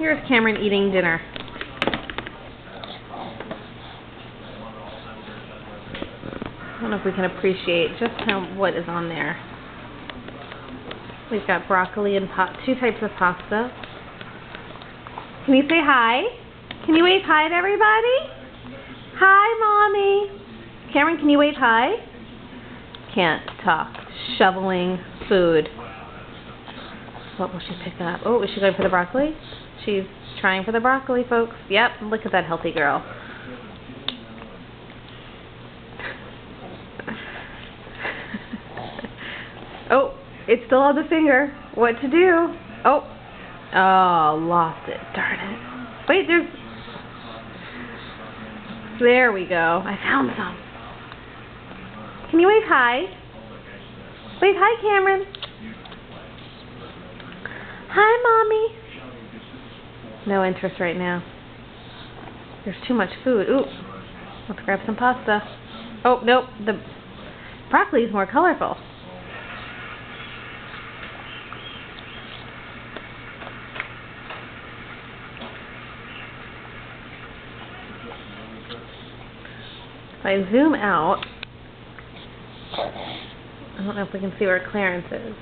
Here's Cameron eating dinner. I don't know if we can appreciate just what is on there. We've got broccoli and two types of pasta. Can you say hi? Can you wave hi to everybody? Hi, Mommy. Cameron, can you wave hi? Can't talk. Shoveling food. What will she pick up? Oh, is she going for the broccoli? She's trying for the broccoli, folks. Yep, look at that healthy girl. Oh, it's still on the finger. What to do? Oh, lost it. Darn it. Wait, there we go. I found some. Can you wave hi? Wave hi, Cameron. Hi, Mommy. No interest right now. There's too much food. Ooh, let's grab some pasta. Oh, nope, the broccoli is more colorful. If I zoom out, I don't know if we can see where Clarence is.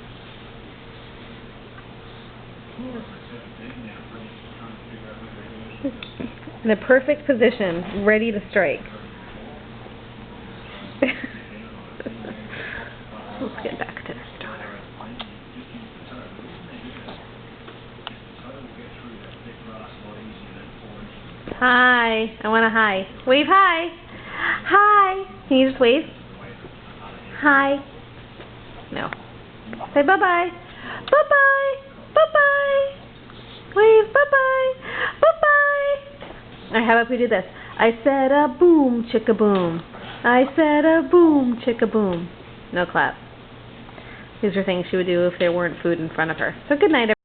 In a perfect position, ready to strike. Let's get back to this daughter. Hi. I want a hi. Wave hi. Hi. Can you just wave? Hi. No. Say bye-bye. Bye-bye. Bye-bye. Wave bye-bye. Bye-bye. Or how about we do this? I said a boom, chicka-boom. I said a boom, chicka-boom. No clap. These are things she would do if there weren't food in front of her. So good night, everyone.